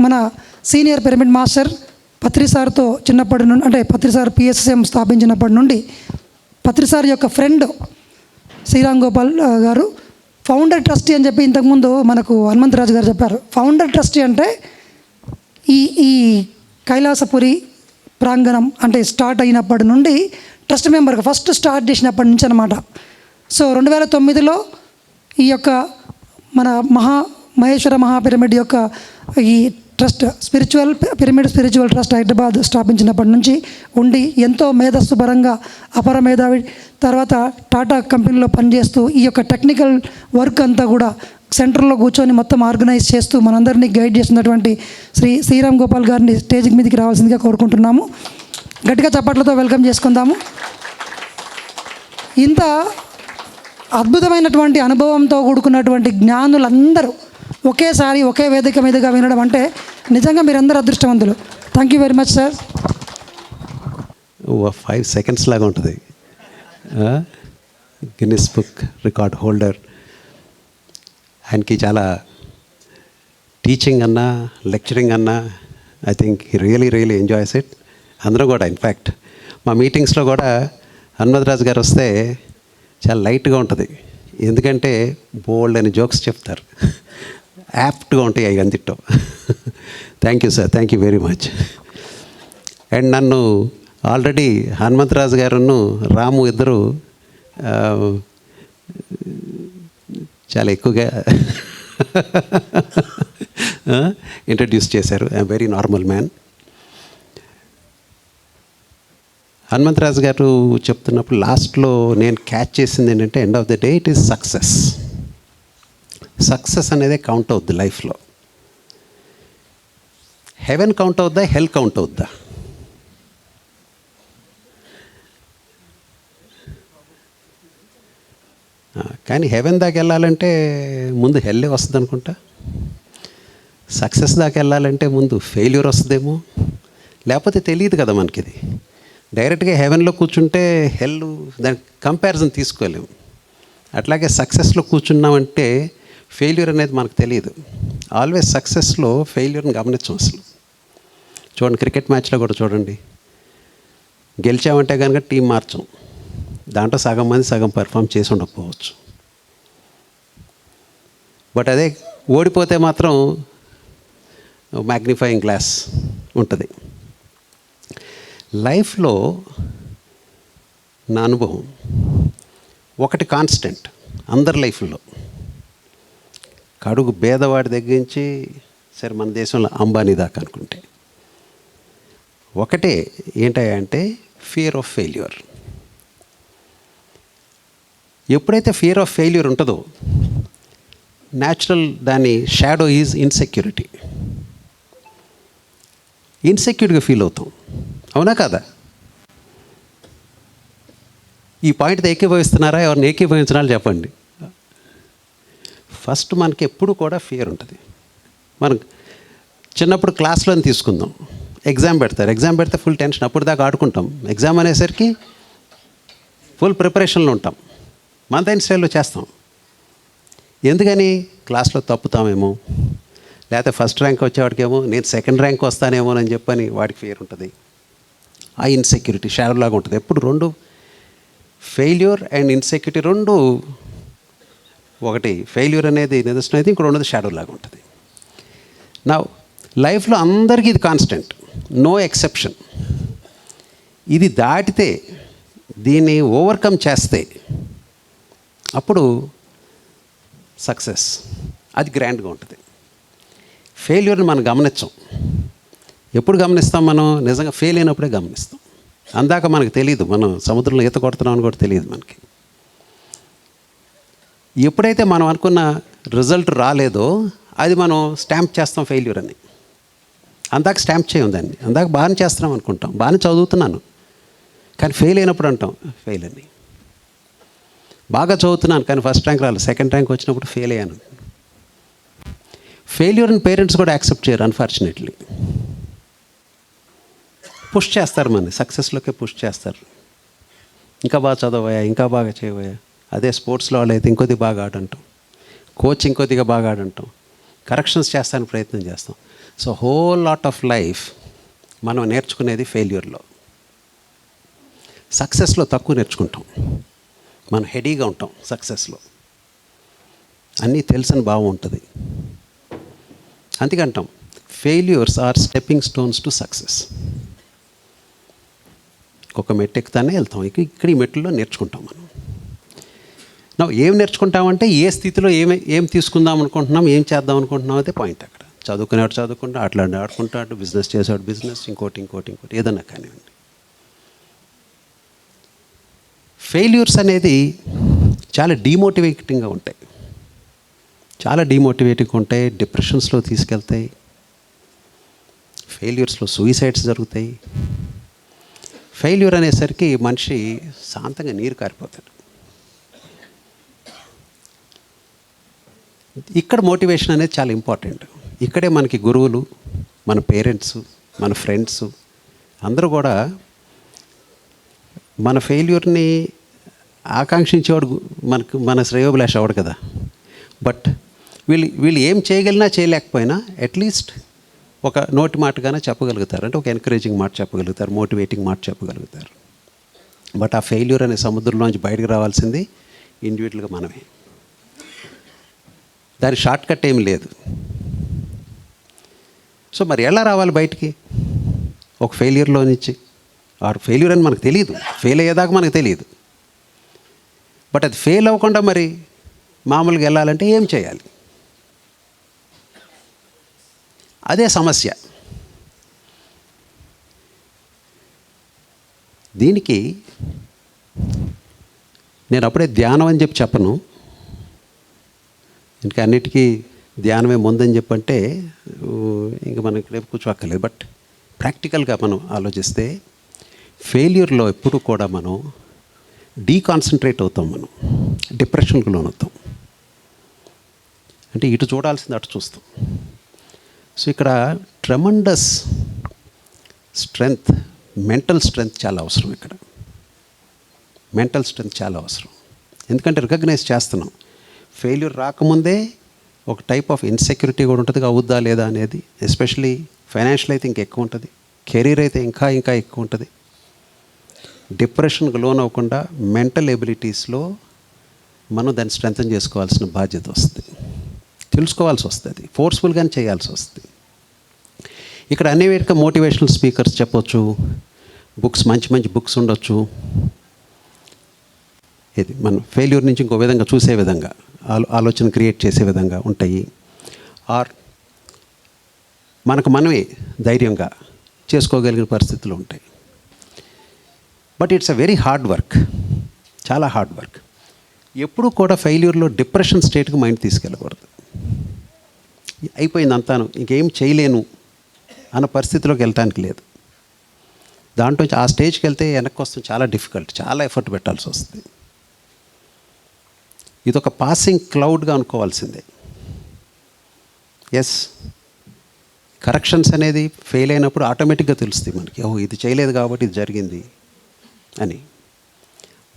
మన senior pyramid master పత్రి సార్తో చిన్నప్పటి నుండి, అంటే పత్రి సార్ పిఎస్ఎం స్థాపించినప్పటి నుండి పత్రి సార్ యొక్క ఫ్రెండ్ శ్రీరామ్ గోపాల్ గారు ఫౌండర్ ట్రస్టీ అని చెప్పి ఇంతకుముందు మనకు హనుమంతరాజు గారు చెప్పారు. ఫౌండర్ ట్రస్టీ అంటే ఈ కైలాసపురి ప్రాంగణం అంటే స్టార్ట్ అయినప్పటి నుండి ట్రస్ట్ మెంబర్గా ఫస్ట్ స్టార్ట్ చేసినప్పటి నుంచి అనమాట. సో 2009లో ఈ యొక్క మన మహేశ్వర మహాపిరమిడ్ యొక్క ఈ ట్రస్ట్ స్పిరిచువల్ ట్రస్ట్ హైదరాబాద్ స్థాపించినప్పటి నుంచి ఉండి ఎంతో మేధస్సు పరంగా అపర మేధావి, తర్వాత టాటా కంపెనీలో పనిచేస్తూ ఈ యొక్క టెక్నికల్ వర్క్ అంతా కూడా సెంటర్లో కూర్చొని మొత్తం ఆర్గనైజ్ చేస్తూ మనందరినీ గైడ్ చేస్తున్నటువంటి శ్రీరామ్ గోపాల్ గారిని స్టేజ్ మీదకి రావాల్సిందిగా కోరుకుంటున్నాము. గట్టిగా చప్పట్లతో వెల్కమ్ చేసుకుందాము. ఇంత అద్భుతమైనటువంటి అనుభవంతో కూడుకున్నటువంటి జ్ఞానులందరూ ఒకేసారి ఒకే వేదిక మీదుగా వినడం అంటే నిజంగా మీరందరూ అదృష్టవంతులు. Thank you very much sir. 5 seconds లాగా ఉంటుంది. Guinness book record holder. ఆయనకి చాలా టీచింగ్ అన్నా లెక్చరింగ్ అన్నా I think really enjoys it. అందరూ కూడా ఇన్ఫ్యాక్ట్ మా మీటింగ్స్లో కూడా హనుమంతరాజు గారు వస్తే చాలా లైట్గా ఉంటుంది. ఎందుకంటే బోల్డ్ అని జోక్స్ చెప్తారు, యాప్ట్గా ఉంటాయి అవి అందిట్టో. Thank you sir, thank you very much. And నన్ను ఆల్రెడీ హనుమంతరాజు గారును రాము ఇద్దరు చాలా ఎక్కువగా ఇంట్రడ్యూస్ చేశారు. I'm very normal man. Hanumantharaju garu చెప్తున్నప్పుడు లాస్ట్లో నేను క్యాచ్ చేసింది ఏంటంటే end of the day it is success. Success అనేదే కౌంట్ అవుద్ది లైఫ్లో. హెవెన్ కౌంట్ అవుద్దా, హెల్ కౌంట్ అవుద్దా? కానీ హెవెన్ దాకా వెళ్ళాలంటే ముందు హెల్లే వస్తుంది అనుకుంటా. సక్సెస్ దాకా వెళ్ళాలంటే ముందు ఫెయిల్యూర్ వస్తుందేమో, లేకపోతే తెలియదు కదా మనకి. ఇది డైరెక్ట్గా హెవెన్లో కూర్చుంటే హెల్ దాని కంపారిజన్ తీసుకోలేము. అట్లాగే సక్సెస్లో కూర్చున్నామంటే ఫెయిల్యూర్ అనేది మనకు తెలియదు. ఆల్వేస్ సక్సెస్లో ఫెయిల్యూర్ని గమనించం అసలు. చూడండి, క్రికెట్ మ్యాచ్లో కూడా చూడండి, గెలిచామంటే కనుక టీం మార్చం, దాంట్లో సగం మంది సగం పెర్ఫామ్ చేసి ఉండకపోవచ్చు. బట్ అదే ఓడిపోతే మాత్రం మ్యాగ్నిఫైయింగ్ గ్లాస్ ఉంటుంది. లైఫ్లో నా అనుభవం ఒకటి కాన్స్టెంట్ అందరి లైఫ్లో, కడుగు పేదవాడి దగ్గర నుంచి సరే మన దేశంలో అంబానీ దాకా అనుకుంటే ఒకటే ఏంటంటే ఫియర్ ఆఫ్ ఫెయిల్యూర్. ఎప్పుడైతే ఫియర్ ఆఫ్ ఫెయిల్యూర్ ఉంటుందో న్యాచురల్ దాని షాడో ఈజ్ ఇన్సెక్యూరిటీ. ఇన్సెక్యూర్గా ఫీల్ అవుతాం, అవునా కాదా? ఈ పాయింట్తో ఏకీభవిస్తున్నారా? ఎవరిని ఏకీభవించినా చెప్పండి. ఫస్ట్ మనకి ఎప్పుడు కూడా ఫియర్ ఉంటుంది. మనం చిన్నప్పుడు క్లాస్లో తీసుకుందాం, ఎగ్జామ్ పెడితే ఫుల్ టెన్షన్, అప్పుడు దాకా ఆడుకుంటాం. ఎగ్జామ్ అనేసరికి ఫుల్ ప్రిపరేషన్లో ఉంటాం, మంతైన స్టైల్లో చేస్తాం. ఎందుకని? క్లాస్లో తప్పుతామేమో, లేకపోతే ఫస్ట్ ర్యాంక్ వచ్చేవాడికేమో నేను సెకండ్ ర్యాంక్ వస్తానేమో అని చెప్పని వాడికి ఫియర్ ఉంటుంది. ఆ ఇన్సెక్యూరిటీ షాడోలాగా ఉంటుంది. ఎప్పుడు రెండు ఫెయిల్యూర్ అండ్ ఇన్సెక్యూరిటీ రెండు ఒకటి. ఫెయిల్యూర్ అనేది నిదర్శనం అయితే ఇంకో రెండోది షాడోలాగా ఉంటుంది. నా లైఫ్లో అందరికీ ఇది కాన్స్టెంట్, నో ఎక్సెప్షన్. ఇది దాటితే, దీన్ని ఓవర్కమ్ చేస్తే అప్పుడు సక్సెస్ అది గ్రాండ్గా ఉంటుంది. ఫెయిల్యూర్ని మనం గమనించాం. ఎప్పుడు గమనిస్తాం? మనం నిజంగా ఫెయిల్ అయినప్పుడే గమనిస్తాం. అందాక మనకు తెలియదు, మనం సముద్రంలో ఈత కొడుతున్నామని కూడా తెలియదు మనకి. ఎప్పుడైతే మనం అనుకున్న రిజల్ట్ రాలేదో అది మనం స్టాంప్ చేస్తాం ఫెయిల్యూర్ అని. అందాక స్టాంప్ చేయం దాన్ని. అందాక బాగానే చేస్తున్నాం అనుకుంటాం, బాగానే చదువుతున్నాను, కానీ ఫెయిల్ అయినప్పుడు అంటాం ఫెయిల్ అని. బాగా చదువుతున్నాను కానీ ఫస్ట్ ర్యాంక్ రాలేదు, సెకండ్ ర్యాంక్ వచ్చినప్పుడు ఫెయిల్ అయ్యాను. ఫెయిల్యూర్ని పేరెంట్స్ కూడా యాక్సెప్ట్ చేయరు అన్ఫార్చునేట్లీ. పుష్ చేస్తారు, మన సక్సెస్లోకే పుష్ చేస్తారు. ఇంకా బాగా చదవయా, ఇంకా బాగా చేయవయా. అదే స్పోర్ట్స్లో వాళ్ళు అయితే ఇంకొద్ది బాగా ఆడంటాం, కోచ్ ఇంకొద్దిగా బాగా ఆడంటాం, కరెక్షన్స్ చేస్తానికి ప్రయత్నం చేస్తాం. So whole lot of life మనం నేర్చుకునేది ఫెయిల్యూర్లో. సక్సెస్లో తక్కువ నేర్చుకుంటాం, మనం హెడీగా ఉంటాం సక్సెస్లో, అన్నీ తెలుసని భావం ఉంటుంది. అందుకంటాం failures are stepping stones to success. ఒక మెట్టు ఎక్కుతానే వెళ్తాం, ఇక్కడ ఈ మెట్టులో నేర్చుకుంటాం మనం. ఏం నేర్చుకుంటామంటే ఏ స్థితిలో ఏం తీసుకుందాం అనుకుంటున్నాం, ఏం చేద్దాం అనుకుంటున్నాం అదే పాయింట్. అక్కడ చదువుకునేవాడు చదువుకుంటా, ఆడుకుంటాడు, బిజినెస్ చేసేవాడు బిజినెస్, ఇంకోటి ఏదన్నా కానివ్వండి. ఫెయిల్యూర్స్ అనేది చాలా డీమోటివేటింగ్గా ఉంటాయి, చాలా డీమోటివేటింగ్గా ఉంటాయి, డిప్రెషన్స్లో తీసుకెళ్తాయి. ఫెయిల్యూర్స్లో సూయిసైడ్స్ జరుగుతాయి. ఫెయిల్యూర్ అనేసరికి మనిషి శాంతంగా నీరు కారిపోతాడు. ఇక్కడ మోటివేషన్ అనేది చాలా ఇంపార్టెంట్. ఇక్కడే మనకి గురువులు, మన పేరెంట్స్, మన ఫ్రెండ్స్ అందరూ కూడా మన ఫెయిల్యూర్ని ఆకాంక్షించేవాడు మన శ్రేయోభిలాష అవ్వడు కదా. బట్ వీళ్ళు ఏం చేయగలిగినా చేయలేకపోయినా అట్లీస్ట్ ఒక నోటి మాటగానే చెప్పగలుగుతారు, అంటే ఒక ఎంకరేజింగ్ మాట చెప్పగలుగుతారు, మోటివేటింగ్ మాట చెప్పగలుగుతారు. బట్ ఆ ఫెయిల్యూర్ అనే సముద్రంలోంచి బయటకు రావాల్సింది ఇండివిజువల్గా మనమే. దాని షార్ట్ కట్ ఏమి లేదు. సో మరి ఎలా రావాలి బయటికి ఒక ఫెయిల్యూర్లో నుంచి? ఫెయిల్యూర్ అని మనకు తెలియదు, ఫెయిల్ అయ్యేదాకా మనకు తెలియదు. బట్ అది ఫెయిల్ అవ్వకుండా మరి మామూలుగా వెళ్ళాలంటే ఏం చేయాలి? అదే సమస్య. దీనికి నేను అప్పుడే ధ్యానం అని చెప్పను, ఇంకా అన్నిటికీ ధ్యానమే ముందని చెప్పంటే ఇంకా మనం ఇక్కడ కూర్చోక్కర్లేదు. బట్ ప్రాక్టికల్గా మనం ఆలోచిస్తే ఫెయిల్యూర్లో ఎప్పుడు కూడా మనం డీకాన్సన్ట్రేట్ అవుతాం, మనం డిప్రెషన్కి లోనవుతాం. అంటే ఇటు చూడాల్సింది అటు చూస్తాం. సో ఇక్కడ ట్రెమండస్ స్ట్రెంగ్త్, మెంటల్ స్ట్రెంగ్త్ చాలా అవసరం. ఇక్కడ మెంటల్ స్ట్రెంగ్త్ చాలా అవసరం. ఎందుకంటే రికగ్నైజ్ చేస్తున్నాం ఫెయిల్యూర్ రాకముందే ఒక టైప్ ఆఫ్ ఇన్సెక్యూరిటీ కూడా ఉంటుంది, అవుద్దా లేదా అనేది. ఎస్పెషలీ ఫైనాన్షియల్ అయితే ఇంకా ఎక్కువ ఉంటుంది, కెరీర్ అయితే ఇంకా ఎక్కువ ఉంటుంది. డిప్రెషన్కి లోన్ అవ్వకుండా మెంటల్ ఎబిలిటీస్లో మనం దాన్ని స్ట్రెంగ్తన్ చేసుకోవాల్సిన బాధ్యత వస్తుంది, తెలుసుకోవాల్సి వస్తుంది, ఫోర్స్ఫుల్గానే చేయాల్సి వస్తుంది. ఇక్కడ అనేక మోటివేషనల్ స్పీకర్స్ చెప్పొచ్చు, బుక్స్ మంచి బుక్స్ ఉండొచ్చు. ఇది మనం ఫెయిల్యూర్ నుంచి ఇంకో విధంగా చూసే విధంగా, ఆలోచన క్రియేట్ చేసే విధంగా ఉంటాయి. ఆర్ మనకు మనమే ధైర్యంగా చేసుకోగలిగిన పరిస్థితులు ఉంటాయి. But it's a very hard work, చాలా హార్డ్ వర్క్. ఎప్పుడూ కూడా ఫెయిల్యూర్లో డిప్రెషన్ స్టేట్కి మైండ్ తీసుకెళ్ళకూడదు. అయిపోయింది అంతాను, ఇంకేం చేయలేను అన్న పరిస్థితిలోకి వెళ్ళటానికి లేదు. దాంట్లో ఆ స్టేజ్కి వెళ్తే వెనక్కి వస్తుంది చాలా డిఫికల్ట్, చాలా ఎఫర్ట్ పెట్టాల్సి వస్తుంది. ఇదొక పాసింగ్ క్లౌడ్గా అనుకోవాల్సిందే. ఎస్, కరెక్షన్స్ అనేది ఫెయిల్ అయినప్పుడు ఆటోమేటిక్గా తెలుస్తుంది మనకి, ఇది చేయలేదు కాబట్టి ఇది జరిగింది అని.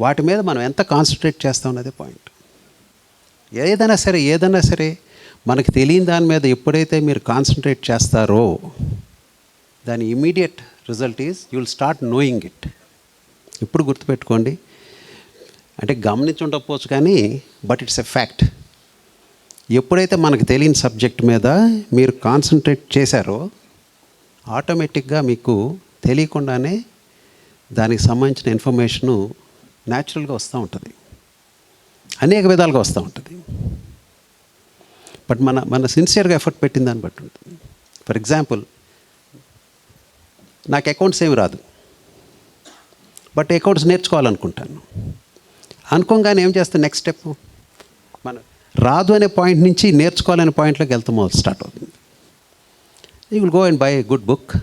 వాటి మీద మనం ఎంత కాన్సన్ట్రేట్ చేస్తాం అన్నదే పాయింట్. ఏదైనా సరే మనకి తెలియని దాని మీద ఎప్పుడైతే మీరు కాన్సన్ట్రేట్ చేస్తారో దాని immediate result is you will start knowing it. ఇప్పుడు గుర్తుపెట్టుకోండి, అంటే గమనించి ఉండకపోవచ్చు కానీ బట్ ఇట్స్ ఎ ఫ్యాక్ట్. ఎప్పుడైతే మనకు తెలియని సబ్జెక్ట్ మీద మీరు కాన్సన్ట్రేట్ చేశారో ఆటోమేటిక్గా మీకు తెలియకుండానే దానికి సంబంధించిన ఇన్ఫర్మేషను న్యాచురల్గా వస్తూ ఉంటుంది, అనేక విధాలుగా వస్తూ ఉంటుంది. బట్ మన సిన్సియర్గా ఎఫర్ట్ పెట్టిన దాన్ని బట్టి ఉంటుంది. ఫర్ ఎగ్జాంపుల్, నాకు అకౌంట్స్ ఏమి రాదు, బట్ అకౌంట్స్ నేర్చుకోవాలనుకుంటాను. అనుకోగానే ఏం చేస్తాను, నెక్స్ట్ స్టెప్ మన రాదు అనే పాయింట్ నుంచి నేర్చుకోవాలనే పాయింట్లోకి వెళ్తాం, స్టార్ట్ అవుతుంది. You will go and by a good book,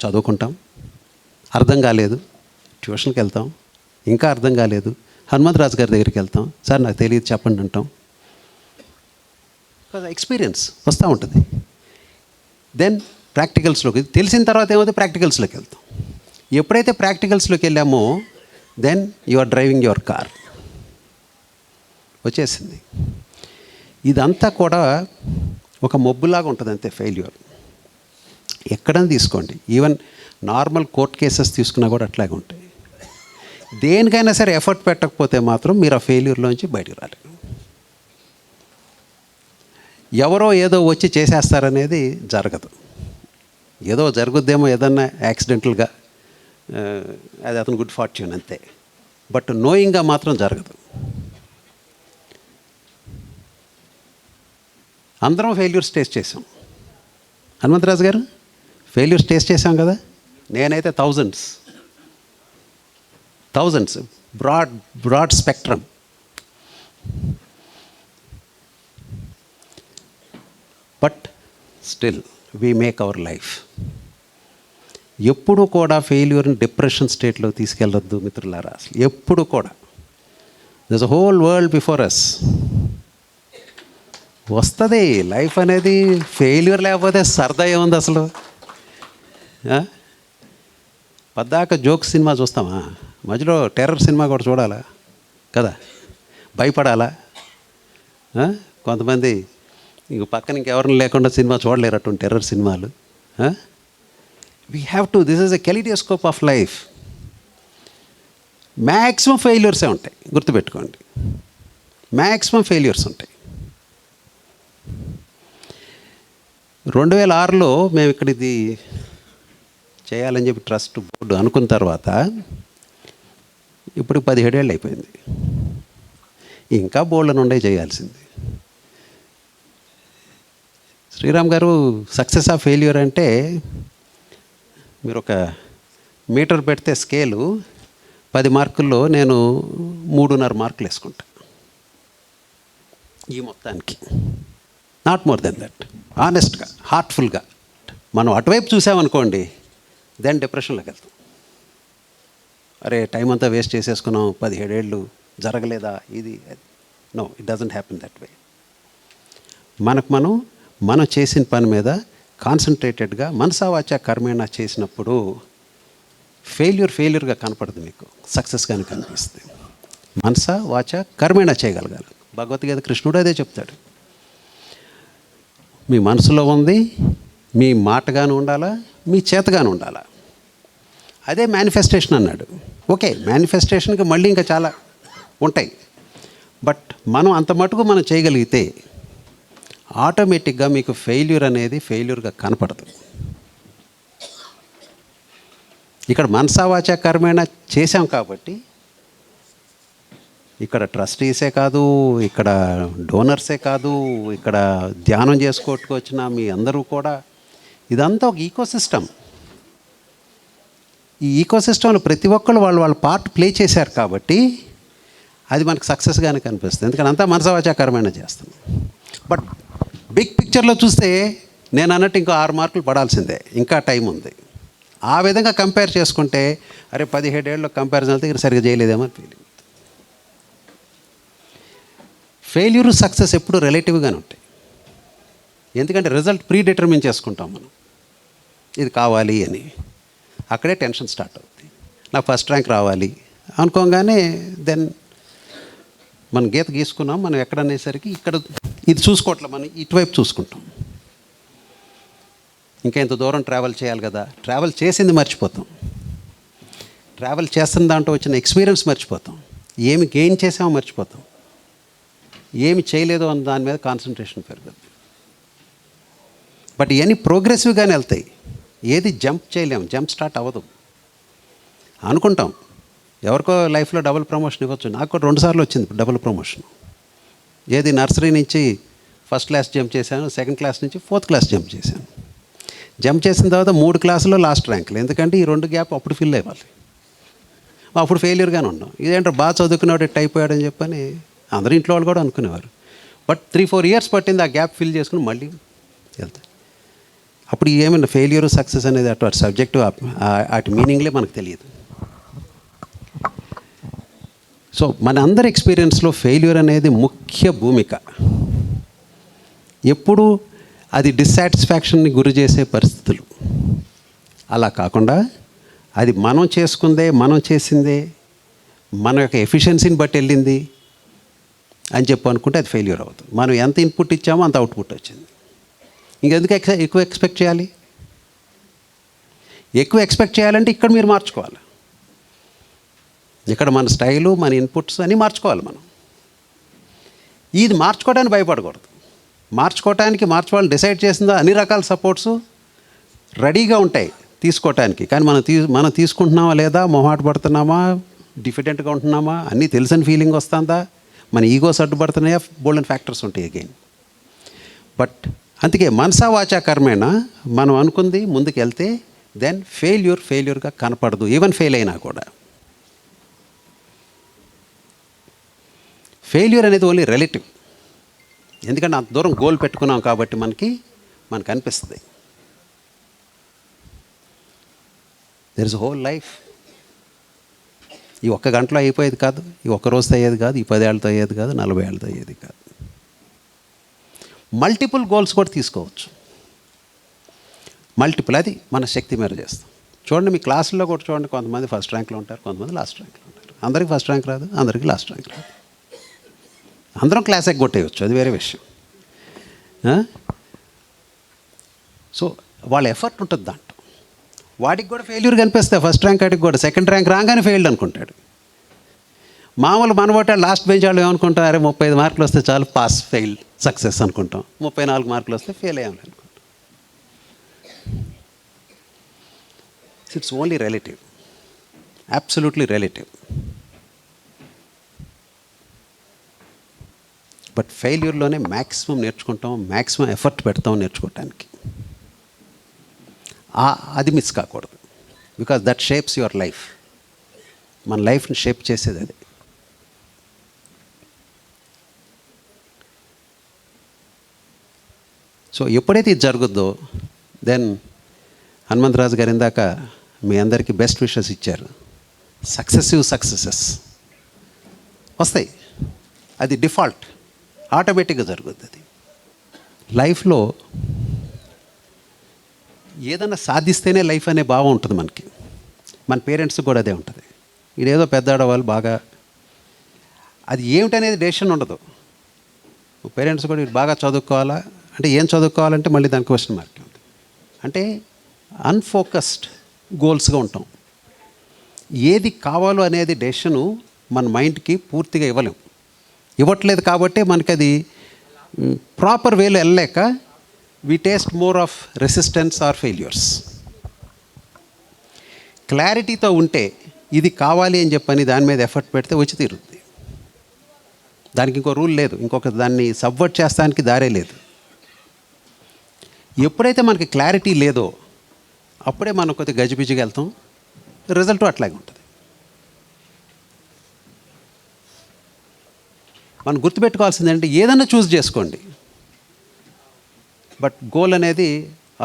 చదువుకుంటాం. అర్థం కాలేదు, ట్యూషన్కి వెళ్తాం. ఇంకా అర్థం కాలేదు, హనుమంతరాజు గారి దగ్గరికి వెళ్తాం, సార్ నాకు తెలియదు చెప్పండి అంటాం. ఎక్స్పీరియన్స్ వస్తూ ఉంటుంది. దెన్ ప్రాక్టికల్స్లోకి తెలిసిన తర్వాత ఏమవుతుంది, ప్రాక్టికల్స్లోకి వెళ్తాం. ఎప్పుడైతే ప్రాక్టికల్స్లోకి వెళ్ళామో then you are driving your car, వచ్చేసింది. ఇదంతా కూడా ఒక మొబ్బులాగా ఉంటుంది అంతే ఫెయిల్యూర్. ఎక్కడైనా తీసుకోండి, ఈవెన్ నార్మల్ కోర్ట్ కేసెస్ తీసుకున్నా కూడా అట్లాగే ఉంటాయి. దేనికైనా సరే ఎఫర్ట్ పెట్టకపోతే మాత్రం మీరు ఆ ఫెయిల్యూర్లోంచి బయటకు రాలేరు. ఎవరో ఏదో వచ్చి చేసేస్తారనేది జరగదు. ఏదో జరుగుద్దేమో ఏదన్నా యాక్సిడెంటల్గా, అది అతను గుడ్ ఫార్చ్యూన్ అంతే. బట్ నోయింగ్గా మాత్రం జరగదు. అందరం ఫెయిల్యూర్స్ టేస్ట్ చేసాం. హనుమంతరాజు గారు ఫెయిల్యూర్స్ టేస్ట్ చేసాం కదా. నేనైతే thousands broad spectrum. But still we make our life. ఎప్పుడు కూడా ఫెయిల్యూర్ని డిప్రెషన్ స్టేట్లో తీసుకెళ్ళొద్దు మిత్రులారా. అసలు ఎప్పుడు కూడా this whole world before us. వస్తుంది లైఫ్ అనేది. ఫెయిల్యూర్ లేకపోతే సరదా ఏముంది అసలు? పద్దాక జోక్స్ సినిమా చూస్తామా? మధ్యలో టెర్రర్ సినిమా కూడా చూడాలా కదా, భయపడాలా? కొంతమంది ఇంక పక్కన ఇంకెవరిని లేకుండా సినిమా చూడలేరు అటువంటి టెర్రర్ సినిమాలు. We have to, this is a kaleidoscope of life. Maximum ఫెయిల్యూర్సే ఉంటాయి, గుర్తుపెట్టుకోండి. మ్యాక్సిమం ఫెయిల్యూర్స్ ఉంటాయి. 2006లో మేము ఇక్కడ ఇది చేయాలని చెప్పి ట్రస్ట్ బోర్డు అనుకున్న తర్వాత ఇప్పుడు 17 ఏళ్ళు అయిపోయింది. ఇంకా బోర్డులను ఉండే చేయాల్సింది. శ్రీరామ్ గారు, సక్సెస్ ఆఫ్ ఫెయిల్యూర్ అంటే మీరు ఒక మీటర్ పెడితే స్కేలు 10 మార్కుల్లో నేను 3.5 మార్కులు వేసుకుంటా ఈ మొత్తానికి. Not more than that. ఆనెస్ట్గా, హార్ట్ఫుల్గా మనం అటువైపు చూసామనుకోండి, దెన్ డిప్రెషన్లోకి వెళ్తాం. అరే టైం అంతా వేస్ట్ చేసేసుకున్నాం, 17 ఏళ్ళు జరగలేదా ఇది. No, it doesn't happen that way. మనం చేసిన పని మీద కాన్సన్ట్రేటెడ్గా మనసా వాచా కర్మేణ చేసినప్పుడు ఫెయిల్యూర్గా కనపడదు, మీకు సక్సెస్గానే కనిపిస్తుంది. మనసా వాచా కర్మేణ చేయగలగాలి. భగవద్గీత కృష్ణుడు అదే చెప్తాడు. మీ మనసులో ఉంది, మీ మాటగాను ఉండాలా, మీ చేతగాను ఉండాలా. అదే మేనిఫెస్టేషన్ అన్నాడు. ఓకే, మేనిఫెస్టేషన్కి మళ్ళీ ఇంకా చాలా ఉంటాయి. బట్ మనం అంత మటుకు మనం చేయగలిగితే ఆటోమేటిక్గా మీకు ఫెయిల్యూర్ అనేది ఫెయిల్యూర్గా కనపడదు. ఇక్కడ మనసా వాచా కర్మేణ చేశాం కాబట్టి ఇక్కడ ట్రస్టీసే కాదు, ఇక్కడ డోనర్సే కాదు, ఇక్కడ ధ్యానం చేసుకోవచ్చుకొచ్చిన మీ అందరూ కూడా, ఇదంతా ఒక ఈకోసిస్టమ్. ఈ ఈకోసిస్టంలో ప్రతి ఒక్కళ్ళు వాళ్ళ పార్ట్ ప్లే చేశారు కాబట్టి అది మనకు సక్సెస్గానే కనిపిస్తుంది. ఎందుకంటే అంతా మనసా వాచా కర్మేణ చేస్తాం. బట్ బిగ్ పిక్చర్లో చూస్తే నేను అన్నట్టు ఇంకో 6 మార్కులు పడాల్సిందే, ఇంకా టైం ఉంది. ఆ విధంగా కంపేర్ చేసుకుంటే అరే 17 ఏళ్ళలో కంపారిజన్ అయితే సరిగ్గా చేయలేదేమో అని ఫీలింగ్. ఫెయిల్యూర్ సక్సెస్ ఎప్పుడు రిలేటివ్గానే ఉంటాయి. ఎందుకంటే రిజల్ట్ ప్రీ డిటర్మిన్ చేసుకుంటాం మనం, ఇది కావాలి అని. అక్కడే టెన్షన్ స్టార్ట్ అవుతుంది. నాకు ఫస్ట్ ర్యాంక్ రావాలి అనుకోగానే దెన్ మనం గీత గీసుకున్నాం, మనం ఎక్కడనేసరికి ఇక్కడ ఇది చూసుకోవట్లే, మనం ఇటువైపు చూసుకుంటాం. ఇంకా ఇంత దూరం ట్రావెల్ చేయాలి కదా, ట్రావెల్ చేసింది మర్చిపోతాం. ట్రావెల్ చేస్తున్న దాంట్లో వచ్చిన ఎక్స్పీరియన్స్ మర్చిపోతాం. ఏమి గెయిన్ చేసామో మర్చిపోతాం. ఏమి చేయలేదో అన్న దాని మీద కాన్సన్ట్రేషన్ పెరుగుతుంది. బట్ ఇవన్నీ ప్రోగ్రెసివ్గానే వెళ్తాయి. ఏది జంప్ చేయలేము, జంప్ స్టార్ట్ అవ్వదు. అనుకుంటాం ఎవరికో లైఫ్లో డబుల్ ప్రమోషన్ ఇవ్వచ్చు. నాకు కూడా 2 సార్లు వచ్చింది డబుల్ ప్రమోషన్. ఏది నర్సరీ నుంచి ఫస్ట్ క్లాస్ జంప్ చేశాను, సెకండ్ క్లాస్ నుంచి 4th క్లాస్ జంప్ చేశాను. జంప్ చేసిన తర్వాత 3 క్లాసుల్లో లాస్ట్ ర్యాంకులు. ఎందుకంటే ఈ 2 గ్యాప్ అప్పుడు ఫిల్ అవ్వాలి. అప్పుడు ఫెయిల్యూర్గానే ఉన్నాం. ఇదేంటో బాగా చదువుకునేవాడు అయిపోయాడని చెప్పని అందరూ ఇంట్లో వాళ్ళు కూడా అనుకునేవారు. బట్ 3-4 ఇయర్స్ పట్టింది ఆ గ్యాప్ ఫిల్ చేసుకుని మళ్ళీ వెళ్తాయి. అప్పుడు ఏమైనా ఫెయిల్యూర్ సక్సెస్ అనేది అటు సబ్జెక్టు అటు మీనింగ్లే మనకు తెలియదు. సో మన అందరి ఎక్స్పీరియన్స్లో ఫెయిల్యూర్ అనేది ముఖ్య భూమిక. ఎప్పుడు అది డిస్సాటిస్ఫాక్షన్ని గురి చేసే పరిస్థితులు. అలా కాకుండా అది మనం చేసుకుందే, మనం చేసిందే, మన యొక్క ఎఫిషియన్సీని బట్టి వెళ్ళింది అని చెప్పి అనుకుంటే అది ఫెయిల్యూర్ అవుతుంది. మనం ఎంత ఇన్పుట్ ఇచ్చామో అంత అవుట్పుట్ వచ్చింది. ఇంకెందుకు ఎక్కువ ఎక్స్పెక్ట్ చేయాలి? ఎక్కువ ఎక్స్పెక్ట్ చేయాలంటే ఇక్కడ మీరు మార్చుకోవాలి. ఇక్కడ మన స్టైలు, మన ఇన్పుట్స్ అన్నీ మార్చుకోవాలి మనం. ఇది మార్చుకోవడానికి భయపడకూడదు. మార్చుకోవాలని డిసైడ్ చేసిందో అన్ని రకాల సపోర్ట్స్ రెడీగా ఉంటాయి తీసుకోవటానికి. కానీ మనం తీసుకుంటున్నామా లేదా, మొహాట పడుతున్నామా, డిఫిడెంట్గా ఉంటున్నామా, అన్నీ తెలిసిన ఫీలింగ్ వస్తుందా, మన ఈగోస్ అడ్డుపడుతున్నాయా, బోల్డెన్ ఫ్యాక్టర్స్ ఉంటాయి అగైన్. బట్ అందుకే మనసా వాచా కర్మేణ మనం అనుకుంది ముందుకు వెళ్తే దెన్ ఫెయిల్యూర్గా కనపడదు, ఈవెన్ ఫెయిల్ అయినా కూడా. ఫెయిల్యూర్ అనేది ఓన్లీ రిలేటివ్. ఎందుకంటే అంత దూరం గోల్ పెట్టుకున్నాం కాబట్టి మనకు అనిపిస్తుంది. There is whole life. ఈ ఒక్క గంటలో అయిపోయేది కాదు, ఈ ఒక్క రోజుతో అయ్యేది కాదు, ఈ 10 ఏళ్ళతో అయ్యేది కాదు, 40 ఏళ్ళతో అయ్యేది కాదు. మల్టిపుల్ గోల్స్ కూడా తీసుకోవచ్చు. అది మన శక్తి మేర చేస్తాం. చూడండి, మీ క్లాసుల్లో కూడా చూడండి, కొంతమంది ఫస్ట్ ర్యాంక్లో ఉంటారు, కొంతమంది లాస్ట్ ర్యాంక్లో ఉంటారు. అందరికీ ఫస్ట్ ర్యాంక్ రాదు, అందరికీ లాస్ట్ ర్యాంక్ రాదు. అందరం క్లాస్ ఎగ్గొట్టేయచ్చు, అది వేరే విషయం. సో వాళ్ళ ఎఫర్ట్ ఉంటుంది దాంట్లో. వాడికి కూడా ఫెయిల్యూర్ కనిపిస్తాయి, ఫస్ట్ ర్యాంక్ వాడికి కూడా. సెకండ్ ర్యాంక్ రాగానే ఫెయిల్డ్ అనుకుంటాడు. మామూలు మనబోట లాస్ట్ బెంచ్ వాళ్ళు ఏమనుకుంటారు, అరే 35 మార్కులు వస్తే చాలు, పాస్, ఫెయిల్, సక్సెస్ అనుకుంటాం. 34 మార్కులు వస్తే ఫెయిల్ అయ్యాము అనుకుంటాం. It's only relative, absolutely relative. But ఫెయిల్యూర్లోనే మ్యాక్సిమం నేర్చుకుంటాం, మ్యాక్సిమం ఎఫర్ట్ పెడతాం నేర్చుకోవటానికి. అది మిస్ కాకూడదు. Because that shapes your life. మన లైఫ్ని షేప్ చేసేది అది. సో ఎప్పుడైతే ఇది జరుగుద్దో దెన్ హనుమంతరాజు గారు ఇందాక మీ అందరికీ బెస్ట్ విషెస్ ఇచ్చారు. సక్సెసెస్ వస్తాయి, అది డిఫాల్ట్, ఆటోమేటిక్గా జరుగుద్ది. అది లైఫ్లో ఏదన్నా సాధిస్తేనే లైఫ్ అనే భావం ఉంటుంది మనకి. మన పేరెంట్స్కి కూడా అదే ఉంటుంది. ఇదేదో పెద్దాడవాళ్ళు బాగా, అది ఏమిటనేది డెసిషన్ ఉండదు. పేరెంట్స్ కూడా బాగా చదువుకోవాలా అంటే ఏం చదువుకోవాలంటే మళ్ళీ దాని క్వశ్చన్ మార్క్ ఉంటుంది. అంటే అన్ఫోకస్డ్ గోల్స్గా ఉంటాం. ఏది కావాలో అనేది డెసిషను మన మైండ్కి పూర్తిగా ఇవ్వట్లేదు కాబట్టి మనకి అది ప్రాపర్ వేలో వెళ్ళలేక we taste more of resistance or failures. క్లారిటీతో ఉంటే ఇది కావాలి అని చెప్పని దాని మీద ఎఫర్ట్ పెడితే వచ్చి తీరుద్ది. దానికి ఇంకో రూల్ లేదు, దాన్ని సబ్వర్ట్ చేస్తానికి దారే లేదు. ఎప్పుడైతే మనకి క్లారిటీ లేదో అప్పుడే మనం కొద్దిగా గజిబిజిగా వెళ్తాం, రిజల్ట్ అట్లాగే ఉంటుంది. మనం గుర్తుపెట్టుకోవాల్సింది అంటే ఏదైనా చూస్ చేసుకోండి, బట్ గోల్ అనేది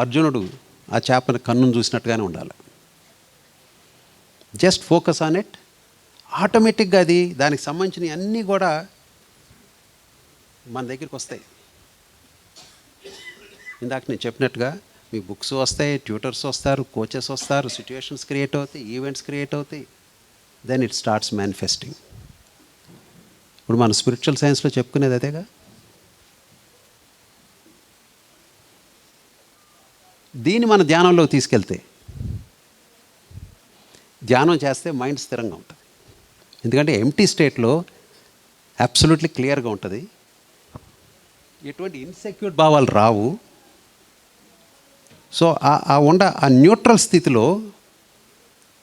అర్జునుడు ఆ చేపని కన్నును చూసినట్టుగానే ఉండాలి. Just focus on it. ఆటోమేటిక్గా అది దానికి సంబంధించిన అన్నీ కూడా మన దగ్గరికి వస్తాయి. ఇందాక నేను చెప్పినట్టుగా మీ బుక్స్ వస్తాయి, ట్యూటర్స్ వస్తారు, కోచెస్ వస్తారు, సిచ్యువేషన్స్ క్రియేట్ అవుతాయి, ఈవెంట్స్ క్రియేట్ అవుతాయి. Then it starts manifesting. ఇప్పుడు మన స్పిరిచువల్ సైన్స్లో చెప్పుకునేది అదేగా. దీన్ని మన ధ్యానంలోకి తీసుకెళ్తే, ధ్యానం చేస్తే మైండ్ స్థిరంగా ఉంటుంది. ఎందుకంటే ఎంప్టీ స్టేట్లో అబ్సల్యూట్లీ క్లియర్గా ఉంటుంది. ఎటువంటి ఇన్సెక్యూర్ భావాలు రావు. సో ఆ న్యూట్రల్ స్థితిలో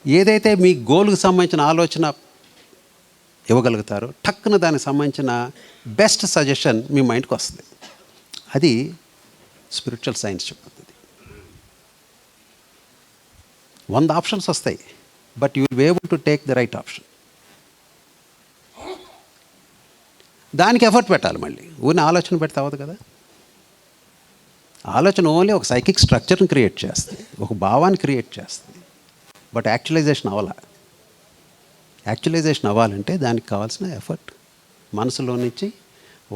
ఏదైతే మీ గోల్కి సంబంధించిన ఆలోచన ఇవ్వగలుగుతారో టక్కున దానికి సంబంధించిన బెస్ట్ సజెషన్ మీ మైండ్కి వస్తుంది. అది స్పిరిచువల్ సైన్స్ చెప్తుంది. 100 ఆప్షన్స్ వస్తాయి, but you will be able to take the right option. దానికి ఎఫర్ట్ పెట్టాలి. మళ్ళీ ఊరిని ఆలోచన పెడితే అవ్వదు కదా. ఆలోచన ఓన్లీ ఒక సైకిక్ స్ట్రక్చర్ని క్రియేట్ చేస్తుంది, ఒక భావాన్ని క్రియేట్ చేస్తుంది, బట్ యాక్చువలైజేషన్ అవ్వాలంటే దానికి కావాల్సిన ఎఫర్ట్ మనసులో నుంచి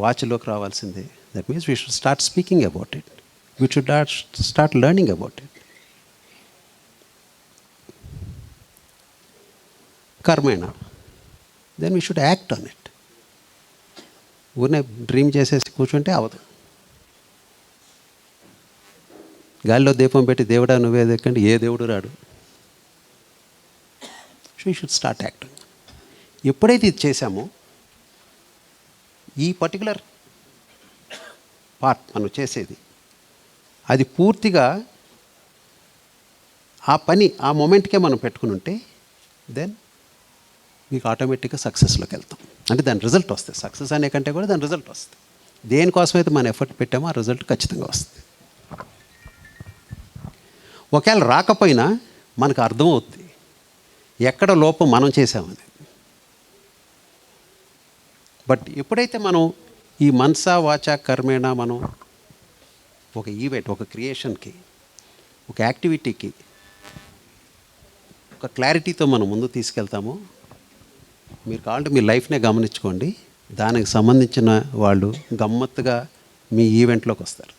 వాచ్లోకి రావాల్సిందే. That means we should start speaking about it, we should start learning about it. కర్మేణ, then we should act on it. ఊరినే డ్రీమ్ చేసేసి కూర్చుంటే అవదు. గాలిలో దీపం పెట్టి దేవుడా నువ్వే దక్కండి, ఏ దేవుడు రాడు. So you should start acting. ఎప్పుడైతే ఇది చేశామో, ఈ పర్టికులర్ పార్ట్ మనం చేసేది అది పూర్తిగా ఆ పని ఆ మూమెంట్కే మనం పెట్టుకుని ఉంటే దెన్ మీకు ఆటోమేటిక్గా సక్సెస్లోకి వెళ్తాం. అంటే దాని రిజల్ట్ వస్తుంది. సక్సెస్ అనే కంటే కూడా దాని రిజల్ట్ వస్తుంది. దేనికోసమైతే మనం ఎఫర్ట్ పెట్టామో ఆ రిజల్ట్ ఖచ్చితంగా వస్తుంది. ఒకవేళ రాకపోయినా మనకు అర్థమవుతుంది ఎక్కడ లోపం మనం చేసామని. బట్ ఎప్పుడైతే మనం ఈ మనసా వాచా కర్మేణ మనం ఒక ఈవెంట్, ఒక క్రియేషన్కి, ఒక యాక్టివిటీకి ఒక క్లారిటీతో మనం ముందు తీసుకెళ్తామో, మీరు కావాలంటే మీ లైఫ్నే గమనించుకోండి, దానికి సంబంధించిన వాళ్ళు గమ్మత్తుగా మీ ఈవెంట్లోకి వస్తారు.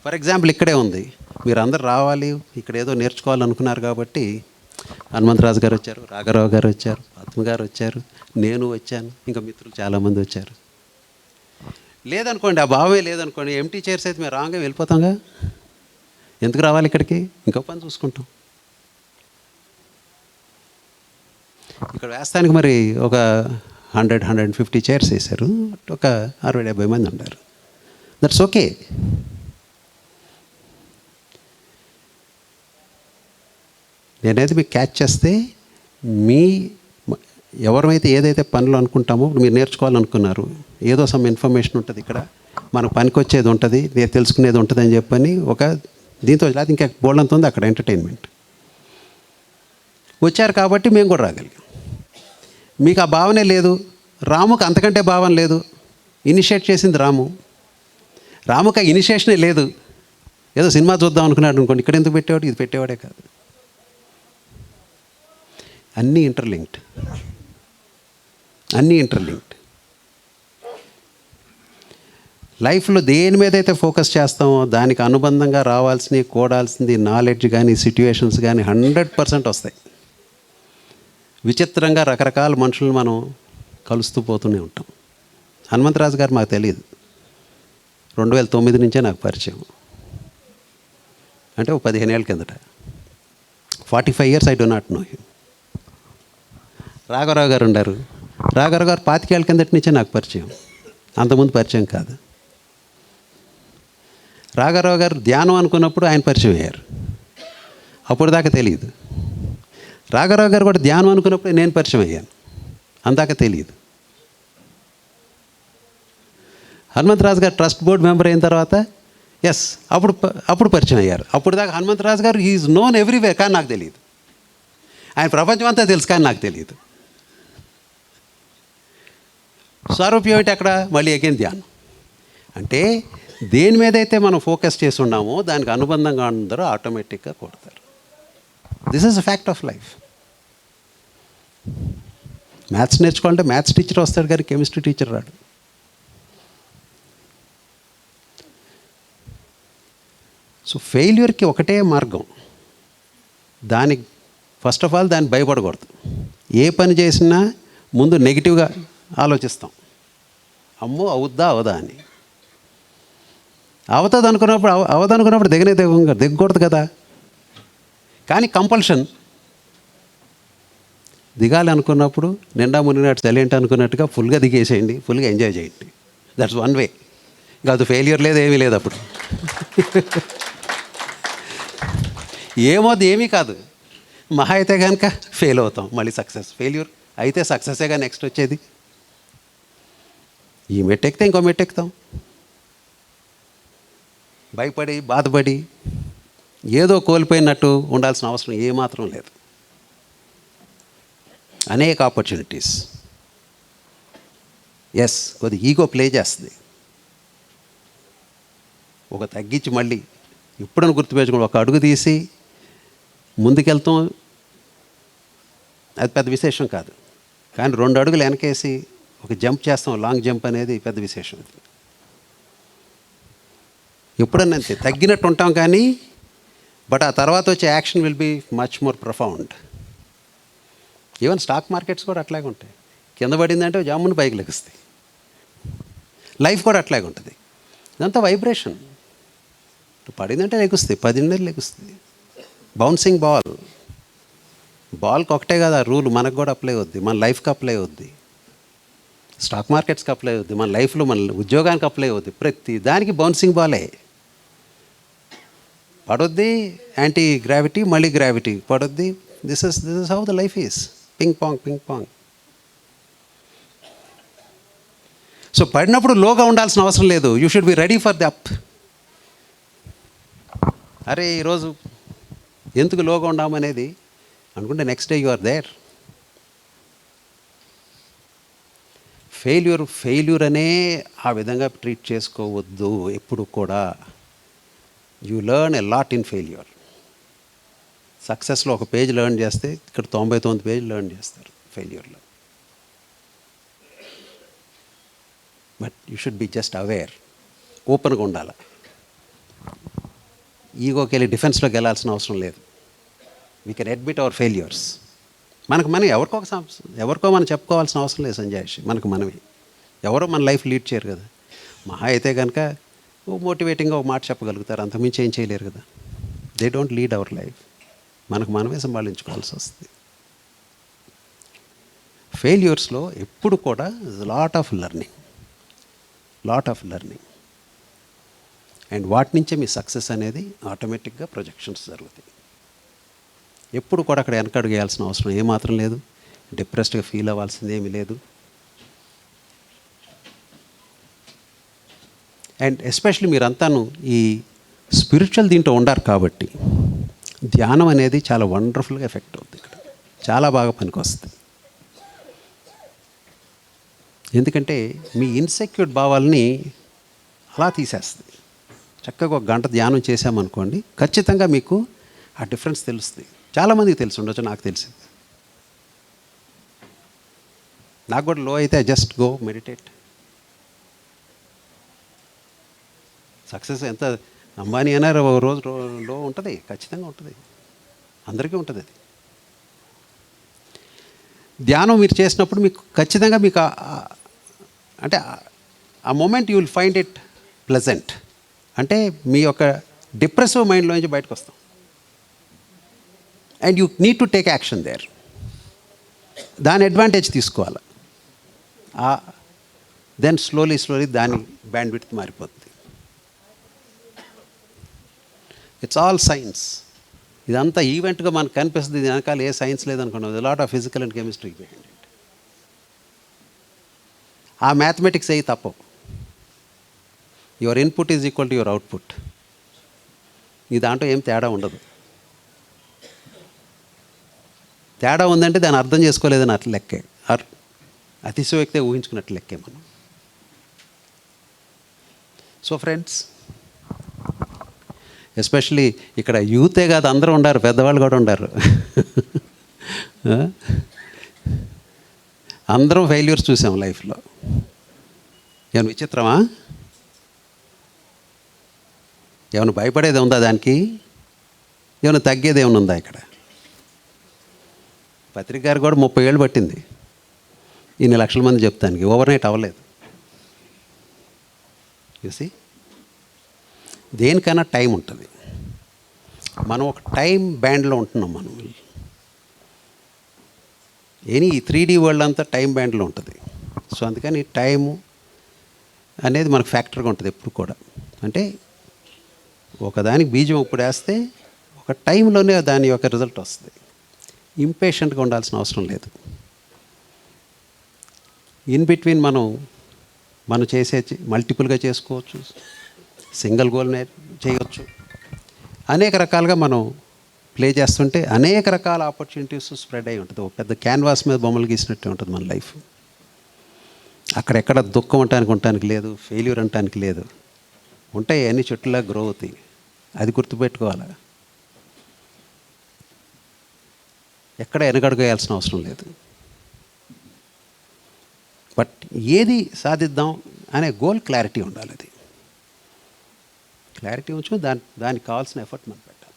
ఫర్ ఎగ్జాంపుల్ ఇక్కడే ఉంది, మీరు అందరు రావాలి ఇక్కడ ఏదో నేర్చుకోవాలనుకున్నారు కాబట్టి హనుమంతరాజు గారు వచ్చారు, రాఘరావు గారు వచ్చారు, పద్మ గారు వచ్చారు, నేను వచ్చాను, ఇంకా మిత్రులు చాలామంది వచ్చారు. లేదనుకోండి, ఆ భావమే లేదనుకోండి, ఎంటీ చైర్స్ అయితే మేము రాగా వెళ్ళిపోతాంగా. ఎందుకు రావాలి ఇక్కడికి? ఇంకో పని చూసుకుంటాం. ఇక్కడ వేస్తానికి మరి ఒక 100-150 చైర్స్ వేశారు, ఒక 60-70 మంది ఉన్నారు. That's okay. నేనైతే మీకు క్యాచ్ చేస్తే మీ ఎవరైతే ఏదైతే పనులు అనుకుంటామో, మీరు నేర్చుకోవాలనుకున్నారు, ఏదో సమ్ ఇన్ఫర్మేషన్ ఉంటుంది ఇక్కడ, మనకు పనికొచ్చేది ఉంటుంది, నేను తెలుసుకునేది ఉంటుంది అని చెప్పని ఒక దీంతో లేదా ఇంకా బోల్డంత ఉంది అక్కడ ఎంటర్టైన్మెంట్. వచ్చారు కాబట్టి మేము కూడా రాగలిగాం. మీకు ఆ భావనే లేదు, రాముకు అంతకంటే భావన లేదు. ఇనిషియేట్ చేసింది రాముకు ఆ ఇనిషియేషనే లేదు. ఏదో సినిమా చూద్దాం అనుకున్నాడు అనుకోండి, ఇక్కడ ఎందుకు పెట్టేవాడు, ఇది పెట్టేవాడే కాదు. అన్నీ ఇంటర్లింక్డ్. లైఫ్లో దేని మీద అయితే ఫోకస్ చేస్తామో దానికి అనుబంధంగా రావాల్సినవి, కూడాల్సింది నాలెడ్జ్ కానీ సిట్యుయేషన్స్ కానీ 100% వస్తాయి. విచిత్రంగా రకరకాల మనుషులను మనం కలుస్తూ పోతూనే ఉంటాం. హనుమంతరాజు గారు మాకు తెలియదు, 2009 నుంచే నాకు పరిచయం. అంటే ఒక 15 ఏళ్ళ కిందట. 45 years I do not know him. రాఘరావు గారు ఉన్నారు, రాఘరావు గారు 25 ఏళ్ళ కిందటి నుంచే నాకు పరిచయం, అంతకుముందు పరిచయం కాదు. రాఘరావు గారు ధ్యానం అనుకున్నప్పుడు ఆయన పరిచయం అయ్యారు, అప్పుడు దాకా తెలియదు. రాఘరావు గారు కూడా ధ్యానం అనుకున్నప్పుడు నేను పరిచయం అయ్యాను, అందాక తెలియదు. హనుమంతరాజు గారు ట్రస్ట్ బోర్డ్ మెంబర్ అయిన తర్వాత అప్పుడు పరిచయం అయ్యారు. అప్పుడు దాకా హనుమంతరాజు గారు ఈజ్ నోన్ ఎవ్రీవేర్, కానీ నాకు తెలియదు. ఆయన ప్రపంచం అంతా తెలుసు కానీ నాకు తెలియదు. స్వరూప్యం ఏంటి అక్కడ? మళ్ళీ అగైన్ ధ్యానం. అంటే దేని మీద అయితే మనం ఫోకస్ చేసి ఉన్నామో దానికి అనుబంధంగా అందరూ ఆటోమేటిక్గా కొడతారు. This is a fact of life. Maths నేర్చుకోవాలంటే మ్యాథ్స్ టీచర్ వస్తాడు కానీ కెమిస్ట్రీ టీచర్ రాడు. సో ఫెయిల్యూర్కి ఒకటే మార్గం, దానికి ఫస్ట్ ఆఫ్ ఆల్ దాన్ని భయపడకూడదు. ఏ పని చేసినా ముందు నెగిటివ్గా ఆలోచిస్తాం, అమ్మో అవుద్దా అవదా అని. అవుతుంది అనుకున్నప్పుడు దిగకూడదు కదా. కానీ కంపల్షన్, దిగాలి అనుకున్నప్పుడు నిండా మునిగినట్టు సైలెంట్ అనుకున్నట్టుగా ఫుల్గా దిగేసేయండి, ఫుల్గా ఎంజాయ్ చేయండి. That's one way. ఇంకా అది ఫెయిల్యూర్ లేదు, ఏమీ లేదు. అప్పుడు ఏమోది ఏమీ కాదు, మహా అయితే కనుక ఫెయిల్ అవుతాం, మళ్ళీ సక్సెస్. ఫెయిల్యూర్ అయితే సక్సెసేగా నెక్స్ట్ వచ్చేది. ఈ మెట్టు ఎక్కితే ఇంకో మెట్టు ఎక్కుతాం. భయపడి బాధపడి ఏదో కోల్పోయినట్టు ఉండాల్సిన అవసరం ఏమాత్రం లేదు. అనేక ఆపర్చునిటీస్. కొద్ది ఈగో ప్లే చేస్తుంది. ఒక తగ్గించి మళ్ళీ ఎప్పుడైనా గుర్తుపెట్టుకోండి, ఒక అడుగు తీసి ముందుకెళ్తాం, అది పెద్ద విశేషం కాదు. కానీ 2 అడుగులు వెనకేసి ఒక జంప్ చేస్తాం, లాంగ్ జంప్ అనేది పెద్ద విశేషం. అది ఎప్పుడన్నా అంతే, తగ్గినట్టు ఉంటాం కానీ బట్ ఆ తర్వాత వచ్చే action will be much more profound. Even stock markets కూడా అట్లాగే ఉంటాయి. కింద పడిందంటే జామును పైకి లెగుస్తాయి. లైఫ్ కూడా అట్లాగే ఉంటుంది. ఇదంతా వైబ్రేషన్. పడిందంటే లెగుస్తుంది, 10 లెగుస్తుంది. బౌన్సింగ్ బాల్కి ఒకటే కదా రూల్, మనకు కూడా అప్లై అవుద్ది, మన లైఫ్కి అప్లై అవుద్ది, స్టాక్ మార్కెట్స్కి అప్లై అవుద్ది, మన లైఫ్లో మన ఉద్యోగానికి అప్లై అవుద్ది. ప్రతి దానికి బౌన్సింగ్ బాలే. పడొద్ది, యాంటీ గ్రావిటీ, మళ్ళీ గ్రావిటీ పడొద్ది. This is how the life is. Ping pong. So పడినప్పుడు లోగా ఉండాల్సిన అవసరం లేదు. You should be ready for the up. అరే ఈరోజు ఎందుకు లోగా ఉండామనేది అనుకుంటే next day you are there. Failure అనే ఆ విధంగా ట్రీట్ చేసుకోవద్దు ఎప్పుడు కూడా. You learn a lot in failure. సక్సెస్లో ఒక పేజ్ లెర్న్ చేస్తే ఇక్కడ 99 పేజ్ లెర్న్ చేస్తారు ఫెయిల్యూర్లో. But you should be just aware. ఓపెన్గా ఉండాలి. ఈగోకి వెళ్ళి డిఫెన్స్లోకి వెళ్ళాల్సిన అవసరం లేదు. We can admit hour failures. మనం ఎవరికో మనం చెప్పుకోవాల్సిన అవసరం లేదు సంజయ్. మనమే ఎవరో మన లైఫ్ లీడ్ చేయరు కదా. మహా అయితే కనుక మోటివేటింగ్గా ఒక మాట చెప్పగలుగుతారు, అంతకుమించి ఏం చేయలేరు కదా. They don't lead our life. మనమే సంభాళించుకోవాల్సి వస్తుంది. ఫెయిల్యూర్స్లో ఎప్పుడు కూడా లాట్ ఆఫ్ లెర్నింగ్. అండ్ వాటి నుంచే మీ సక్సెస్ అనేది ఆటోమేటిక్గా ప్రొజెక్షన్స్ జరుగుతాయి. ఎప్పుడు కూడా అక్కడ వెనకడుగు వేయాల్సిన అవసరం ఏమాత్రం లేదు. డిప్రెస్డ్గా ఫీల్ అవ్వాల్సింది ఏమీ లేదు. అండ్ ఎస్పెషల్లీ మీరంతాను ఈ స్పిరిచువల్ దీంట్లో ఉండారు కాబట్టి ధ్యానం అనేది చాలా వండర్ఫుల్గా ఎఫెక్ట్ అవుతుంది. ఇక్కడ చాలా బాగా పనికొస్తుంది. ఎందుకంటే మీ ఇన్సెక్యూర్ భావాల్ని అలా తీసేస్తుంది. చక్కగా 1 గంట ధ్యానం చేశామనుకోండి, ఖచ్చితంగా మీకు ఆ డిఫరెన్స్ తెలుస్తుంది. చాలామందికి తెలిసి ఉండొచ్చు, నాకు తెలిసింది. నాకు కూడా లో అయితే జస్ట్ గో మెడిటేట్. సక్సెస్ ఎంత అంబానీ అయినా రోజు లో ఉంటుంది, ఖచ్చితంగా ఉంటుంది, అందరికీ ఉంటుంది. అది ధ్యానం మీరు చేసినప్పుడు మీకు ఖచ్చితంగా మీకు అంటే ఆ moment you will find it pleasant. అంటే మీ యొక్క డిప్రెసివ్ మైండ్లో నుంచి బయటకు వస్తాం. And you need to take action there. దాని అడ్వాంటేజ్ తీసుకోవాలి. దెన్ స్లోలీ దాని బ్యాండ్ విడ్త్ మారిపోతుంది. It's all science. ఇదంతా ఈవెంట్గా మనకు కనిపిస్తుంది. ఇది వెనకాల ఏ సైన్స్ లేదనుకున్నాం. Lot of physical and chemistry behind it. ఆ మ్యాథమెటిక్స్ అయ్యి తప్పవు. Your input is equal to your output. ఈ దాంట్లో ఏం తేడా ఉండదు. తేడా ఉందంటే దాన్ని అర్థం చేసుకోలేదని అట్లా లెక్కే. అతిశయోక్తే ఊహించుకున్నట్టు లెక్కే మనం. సో ఫ్రెండ్స్, ఎస్పెషలీ ఇక్కడ యూతే కాదు, అందరూ ఉండారు, పెద్దవాళ్ళు కూడా ఉండారు. అందరం ఫెయిల్యూర్స్ చూసాం లైఫ్లో. ఏమైనా విచిత్రమా? ఏమైనా భయపడేది ఉందా? దానికి ఏమైనా తగ్గేది ఏమైనా ఉందా? ఇక్కడ పత్రిక గారు కూడా 30 ఏళ్ళు పట్టింది ఇన్ని లక్షల మంది చెప్తానికి. ఓవర్నైట్ అవ్వలేదు. చూసి దేనికైనా టైం ఉంటుంది. మనం ఒక టైం బ్యాండ్లో ఉంటున్నాం. మనం ఈ 3D వరల్డ్ అంతా టైం బ్యాండ్లో ఉంటుంది. సో అందుకని టైము అనేది మనకు ఫ్యాక్టర్గా ఉంటుంది ఎప్పుడు కూడా. అంటే ఒకదానికి బీజం ఇప్పుడు వేస్తే ఒక టైంలోనే దాని యొక్క రిజల్ట్ వస్తుంది. ఇంపేషెంట్గా ఉండాల్సిన అవసరం లేదు. ఇన్ బిట్వీన్ మనం చేసే మల్టిపుల్గా చేసుకోవచ్చు, సింగిల్ గోల్ చేయవచ్చు. అనేక రకాలుగా మనం ప్లే చేస్తుంటే అనేక రకాల ఆపర్చునిటీస్ స్ప్రెడ్ అయి ఉంటుంది. ఒక పెద్ద క్యాన్వాస్ మీద బొమ్మలు గీసినట్టే ఉంటుంది మన లైఫ్. అక్కడెక్కడ దుఃఖం ఉండటానికి లేదు, ఫెయిల్యూర్ అనటానికి లేదు. ఉంటాయి, అన్ని చెట్టులా గ్రో అవుతాయి. అది గుర్తుపెట్టుకోవాలి. ఎక్కడ వెనకడుగు వేయాల్సిన అవసరం లేదు. బట్ ఏది సాధిద్దాం అనే గోల్ క్లారిటీ ఉండాలి. అది క్లారిటీ ఉంచు, దానికి కావాల్సిన ఎఫర్ట్ మనం పెట్టాలి.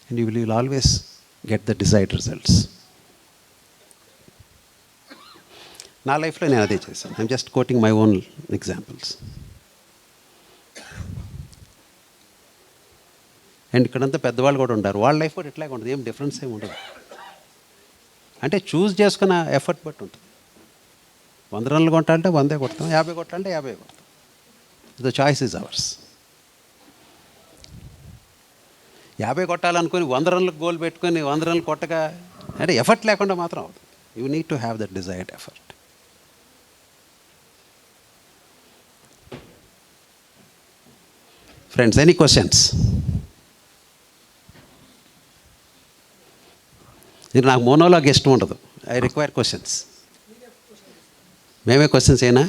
And you will always get the desired results. నా లైఫ్లో నేను అదే చేశాను. I'm just coating my own examples. And ఇక్కడంతా పెద్దవాళ్ళు కూడా ఉంటారు, వాళ్ళ లైఫ్ కూడా ఇట్లాగే ఉంటుంది, ఏం డిఫరెన్స్ ఏమి ఉండదు. అంటే చూస్ చేసుకున్న ఎఫర్ట్ బట్టి ఉంటుంది. 100 రన్లు కొట్టాలంటే 100 కొడతాం, 50 కొట్టాలంటే 50 కొడతాం. The choice is ours. 50 కొట్టాలనుకుని 100 రన్లకు గోల్ పెట్టుకొని 100 రన్లు కొట్టగా అంటే ఎఫర్ట్ లేకుండా మాత్రం అవుతుంది. You need to have that desired effort. Friends, any questions? ఇది నాకు మోనోలాగ్ ఇష్టం ఉండదు. I require questions. మేమే క్వశ్చన్స్ ఏనా?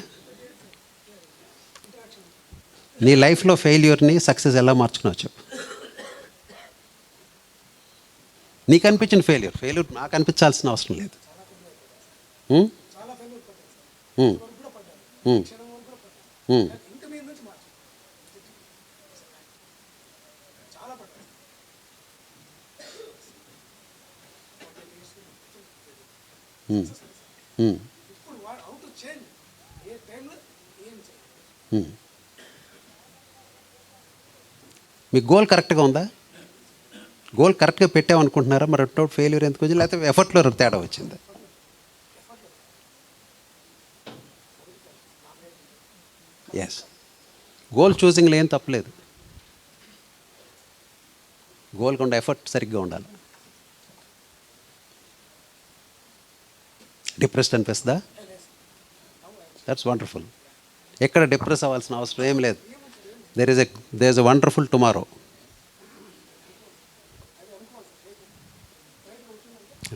నీ లైఫ్లో ఫెయిల్యూర్ని సక్సెస్ ఎలా మార్చుకున్నావు చెప్పు. నీకు అనిపించిన ఫెయిల్యూర్ నాకు అనిపించాల్సిన అవసరం లేదు. ఉం? ఉం. ఉం. ఉం. ఉం. ఉం. ఉం. మీ గోల్ కరెక్ట్గా ఉందా? గోల్ కరెక్ట్గా పెట్టామనుకుంటున్నారా? మరి ఫెయిల్యూర్ ఎందుకు వచ్చింది, లేకపోతే ఎఫర్ట్లో తేడా వచ్చింది? ఎస్, గోల్ చూసింగ్లో ఏం తప్పలేదు. గోల్ కొండ ఎఫర్ట్ సరిగ్గా ఉండాలి. డిప్రెస్డ్ అనిపిస్తుందా? That's wonderful. ఎక్కడ డిప్రెస్ అవ్వాల్సిన అవసరం ఏం లేదు. There is a wonderful tomorrow.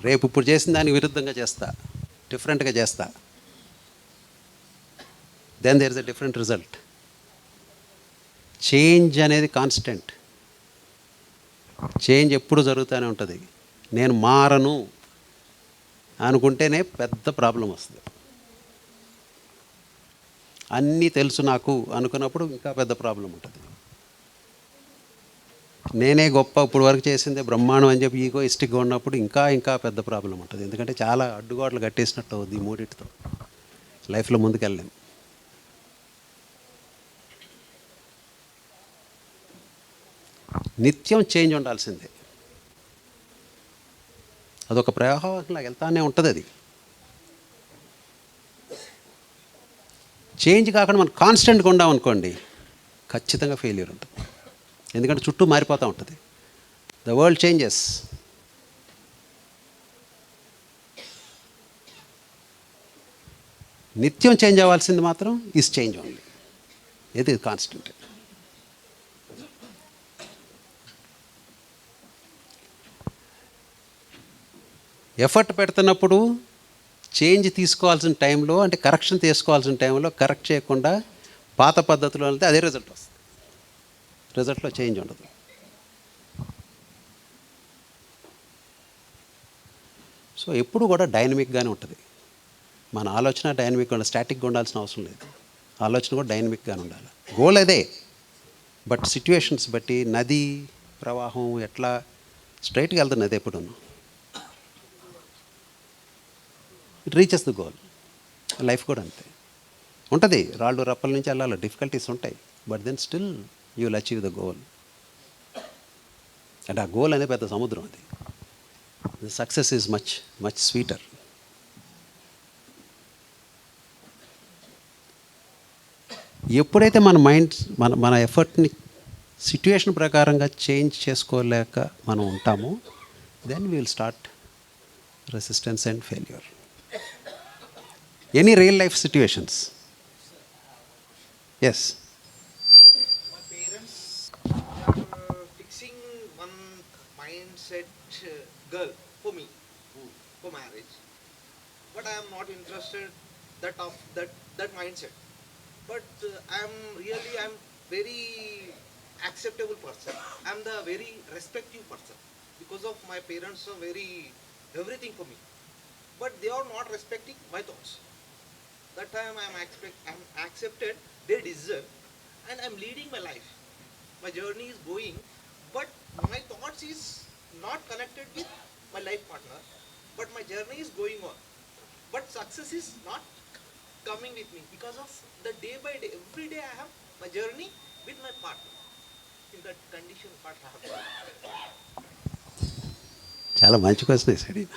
రేపు ఇప్పుడు చేసిన దానికి విరుద్ధంగా చేస్తా, డిఫరెంట్గా చేస్తా, then there is a different result. Change అనేది కాన్స్టెంట్. చేంజ్ ఎప్పుడు జరుగుతూనే ఉంటుంది. నేను మారను అనుకుంటేనే పెద్ద ప్రాబ్లం వస్తుంది. అన్నీ తెలుసు నాకు అనుకున్నప్పుడు ఇంకా పెద్ద ప్రాబ్లం ఉంటుంది. నేనే గొప్ప, ఇప్పుడు వరకు చేసిందే బ్రహ్మాండం అని చెప్పి ఈగోయిస్టిక్గా ఉన్నప్పుడు ఇంకా పెద్ద ప్రాబ్లం ఉంటుంది. ఎందుకంటే చాలా అడ్డుగోడలు కట్టేసినట్టు అవుద్ది ఈ మూడిటితో. లైఫ్లో ముందుకెళ్ళలేము. నిత్యం చేంజ్ ఉండాల్సిందే. అదొక ప్రవాహంలా వెళ్తానే ఉంటుంది. అది చేంజ్ కాకుండా మనం కాన్స్టెంట్గా ఉండామనుకోండి, ఖచ్చితంగా ఫెయిల్యూర్ ఉంటుంది. ఎందుకంటే చుట్టూ మారిపోతూ ఉంటుంది. The world changes. నిత్యం చేంజ్ అవ్వాల్సింది మాత్రం ఈజ్ చేంజ్ ఓన్లీ. ఇది కాన్స్టెంట్. ఎఫర్ట్ పెడుతున్నప్పుడు చేంజ్ తీసుకోవాల్సిన టైంలో, అంటే కరెక్షన్ తీసుకోవాల్సిన టైంలో కరెక్ట్ చేయకుండా పాత పద్ధతిలో వెళ్తే అదే రిజల్ట్ వస్తుంది. రిజల్ట్లో చేంజ్ ఉండదు. సో ఎప్పుడు కూడా డైనమిక్గానే ఉంటుంది. మన ఆలోచన డైనమిక్గా ఉండాలి, స్టాటిక్గా ఉండాల్సిన అవసరం లేదు. ఆలోచన కూడా డైనమిక్గానే ఉండాలి. గోల్ అదే, బట్ సిట్యుయేషన్స్ బట్టి నది ప్రవాహం ఎట్లా స్ట్రైట్గా వెళ్తుంది, నది ఎప్పుడు it reaches the goal. Life కూడా అంతే ఉంటుంది. రాళ్ళు రప్పల నుంచి వెళ్ళాలి, డిఫికల్టీస్ ఉంటాయి, but then still you will achieve the goal. అంటే ఆ గోల్ అనేది పెద్ద సముద్రం. అది the success is much sweeter. ఎప్పుడైతే మన మైండ్ మన ఎఫర్ట్ని సిట్యుయేషన్ ప్రకారంగా చేంజ్ చేసుకోలేక మనం ఉంటామో, then we will start resistance and failure. Any real life situations. Yes. My parents are fixing one mindset girl for me for marriage, but I am not interested that mindset. But I'm very acceptable person. I'm the very respective person because of my parents are very everything for me. But they are not respecting my thoughts. That time I'm accepted their decision and I'm leading my life. My journey is going, but my thoughts is not connected with my life partner. But my journey is going on. But success is not coming with me because of the day by day. Every day I have my journey with my partner. in that condition, what happens? చాలా మంచి question వేసాడు ఈయన.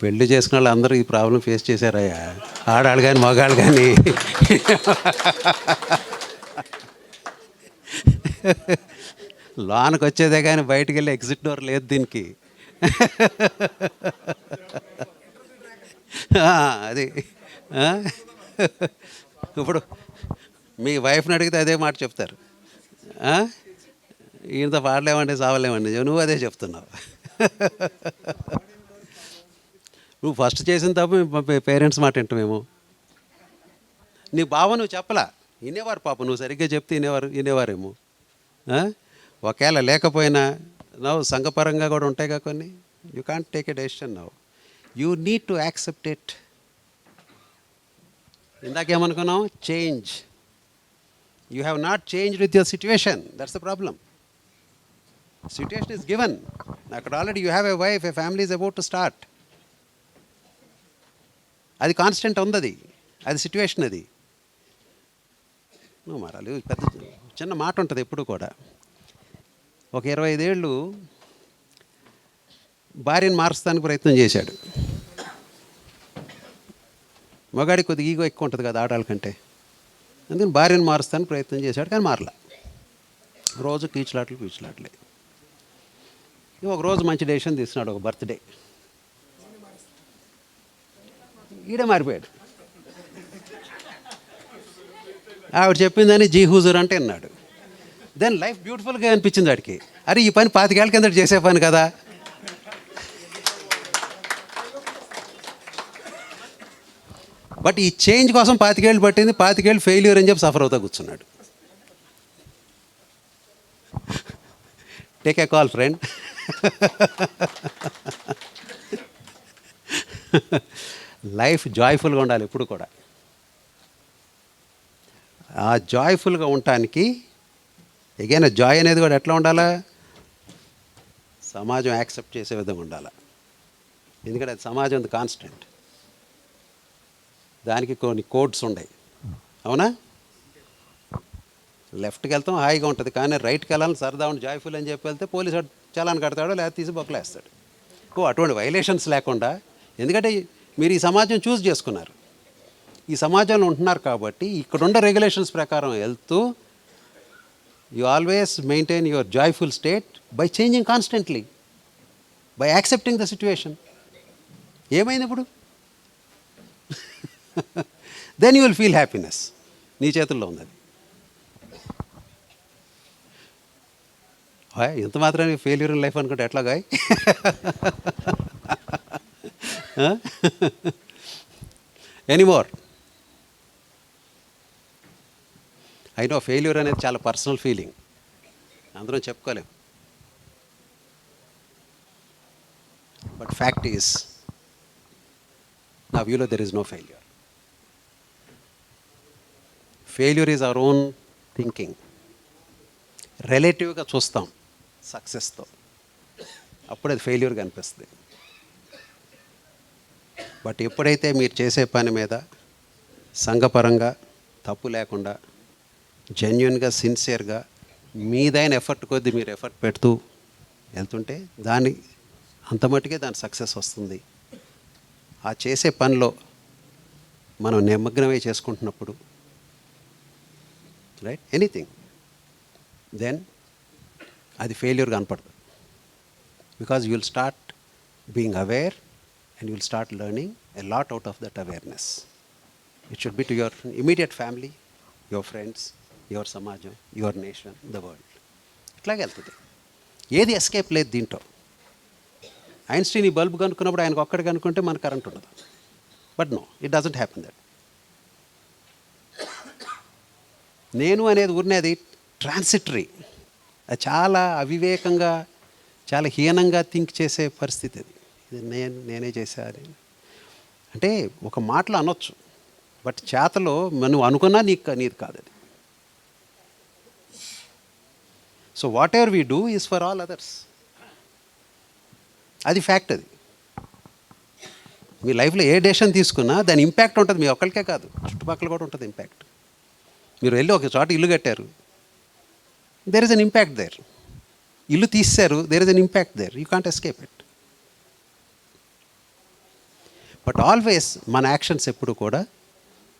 పెళ్లి చేసుకున్న వాళ్ళు అందరూ ఈ problem face చేశారయ్యా, ఆడాళ్ళు కానీ మగాళ్ళు కానీ. లోనకి వచ్చేదే కానీ బయటికి వెళ్ళి ఎగ్జిట్ డోర్ లేదు దీనికి. అది ఇప్పుడు మీ వైఫ్ని అడిగితే అదే మాట చెప్తారు, ఈయనతో పాడలేమండి సావలేమండి, నువ్వు అదే చెప్తున్నావు. నువ్వు ఫస్ట్ చేసిన తప్పు పేరెంట్స్ మాట వింటామేమో. నీ బావ నువ్వు చెప్పలా, వినేవారు పాప, నువ్వు సరిగ్గా చెప్తే వినేవారేమో. ఒకవేళ లేకపోయినా నవ్వు సంఘపరంగా కూడా ఉంటాయిగా కొన్ని. You can't take a decision now, you need to accept it. ఇందాకేమనుకున్నాం, change. You have not change with your situation, that's the problem. Situation is given, అక్కడ already you have a wife, a family is about to start. అది constant ఉంది, అది situation. అది నువ్వు మారాలి. పెద్ద చిన్న మాట ఉంటుంది ఎప్పుడు కూడా. ఒక 25 ఏళ్ళు భార్యను మార్చడానికి ప్రయత్నం చేశాడు. మగాడికి కొద్దిగా ఈగో ఎక్కువ ఉంటుంది కదా ఆడాల కంటే, అందుకని భార్యను మారుస్తానికి ప్రయత్నం చేశాడు, కానీ మారలా. రోజు కీచులాట్లే. ఒక రోజు మంచి డెసిషన్ తీసుకున్నాడు, ఒక బర్త్డే. ఈడే మారిపోయాడు. ఆవిడ చెప్పిందని జీ హుజూర్ అంటే అన్నాడు. దెన్ లైఫ్ బ్యూటిఫుల్గా అనిపించింది వాడికి. అరే ఈ పని 25 ఏళ్ళ కింద చేసే పని కదా. బట్ ఈ చేంజ్ కోసం 25 ఏళ్ళు పట్టింది. 25 ఏళ్ళు ఫెయిల్యూర్ అని చెప్పి సఫర్ అవుతా కూర్చున్నాడు. Take a call friend. Life జాయ్ఫుల్గా ఉండాలి ఎప్పుడు కూడా. ఆ జాయ్ఫుల్గా ఉండటానికి ఎగైన్ జాయ్ అనేది కూడా ఎట్లా ఉండాలా, సమాజం యాక్సెప్ట్ చేసే విధంగా ఉండాలి. ఎందుకంటే అది సమాజం కాన్స్టెంట్, దానికి కొన్ని కోడ్స్ ఉన్నాయి. అవునా? లెఫ్ట్కి వెళ్తాం హాయిగా ఉంటుంది, కానీ రైట్కి వెళ్ళాలని సరదా ఉండి జాయ్ఫుల్ అని చెప్పి వెళ్తే పోలీసు చలాన్ కడతాడో లేదా తీసి బొక్కలేస్తాడు. అటువంటి వైలేషన్స్ లేకుండా, ఎందుకంటే మీరు ఈ సమాజం చూస్ చేసుకున్నారు, ఈ సమాజంలో ఉంటున్నారు కాబట్టి ఇక్కడున్న రెగ్యులేషన్స్ ప్రకారం వెళ్తూ you always maintain your joyful state by changing constantly, by accepting the situation. ఏమైంది ఇప్పుడు? Then you will feel happiness. నీ చేతుల్లో ఉంది అది. ఇంత మాత్రమే ఫెయిల్యూర్ ఇన్ లైఫ్ అనుకుంటే ఎట్లాగా? ఎనీమోర్. ఐ నో ఫెయిల్యూర్ అనేది చాలా పర్సనల్ ఫీలింగ్, అందరం చెప్పుకోలేం. బట్ ఫ్యాక్ట్ ఈస్, నా వ్యూలో there is no failure. Failure is our own thinking. రిలేటివ్గా చూస్తాం సక్సెస్తో, అప్పుడు అది ఫెయిల్యూర్గా అనిపిస్తుంది. బట్ ఎప్పుడైతే మీరు చేసే పని మీద సంఘపరంగా తప్పు లేకుండా జెన్యున్గా సిన్సియర్గా మీదైన ఎఫర్ట్ కొద్దీ మీరు ఎఫర్ట్ పెడుతూ వెళ్తుంటే దాన్ని అంత మట్టుకే దాని సక్సెస్ వస్తుంది. ఆ చేసే పనిలో మనం నిమగ్నమై చేసుకుంటున్నప్పుడు, రైట్, ఎనీథింగ్, దెన్ అది ఫెయిల్యూర్ కనపడదు. Because you will start being aware and you will start learning a lot out of that awareness. It should be to your immediate family, your friends, your samajam, your nation, the world. ఇట్లాగే వెళ్తుంది. ఏది escape లేదు దీంట్లో. Einstein ఈ bulb కనుక్కున్నప్పుడు ఆయనకు ఒక్కడికి కనుక్కుంటే మన కరెంట్ ఉండదు. But no, it doesn't happen that. నేను అనేది ఊరినేది ట్రాన్సిటరీ. అది చాలా అవివేకంగా, చాలా హీనంగా థింక్ చేసే పరిస్థితి అది. నేనే చేశాను అంటే ఒక మాటలో అనొచ్చు, బట్ చేతలో నువ్వు అనుకున్నా నీది కాదు అది. So what ever we do is for all others. అది ఫ్యాక్ట్. అది మీ లైఫ్లో ఏ డెసిషన్ తీసుకున్నా దాని ఇంపాక్ట్ ఉంటుంది, మీ ఒక్కరికే కాదు, చుట్టుపక్కల కూడా ఉంటుంది ఇంపాక్ట్. మీరు వెళ్ళి ఒక చోట ఇల్లు కట్టారు, there is an impact their. ఇల్లు తీశారు, there is an impact their, you can't escape it. But always మన యాక్షన్స్ ఎప్పుడు కూడా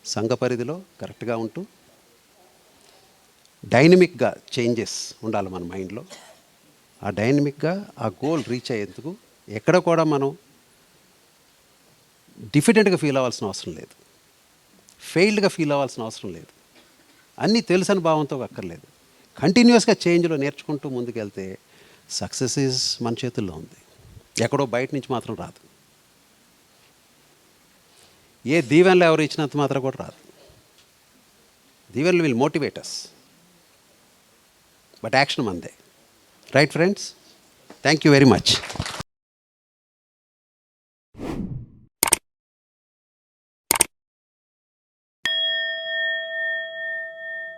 సంఘ పరిధిలో కరెక్ట్గా ఉంటూ డైనమిక్గా చేంజెస్ ఉండాలి మన మైండ్లో. ఆ డైనమిక్గా ఆ గోల్ రీచ్ అయ్యేందుకు ఎక్కడ కూడా మనం డిఫిడెంట్గా ఫీల్ అవ్వాల్సిన అవసరం లేదు, ఫెయిల్డ్గా ఫీల్ అవ్వాల్సిన అవసరం లేదు, అన్నీ తెలుసని భావంతో అక్కర్లేదు. కంటిన్యూస్గా చేంజ్లో నేర్చుకుంటూ ముందుకెళ్తే సక్సెస్ ఈజ్ మన చేతుల్లో ఉంది, ఎక్కడో బయట నుంచి మాత్రం రాదు. ఏ దీవెనలు ఎవరు ఇచ్చినంత మాత్రం కూడా రాదు. దీవెనలు will motivate us, but action మందే. Right friends, thank you very much.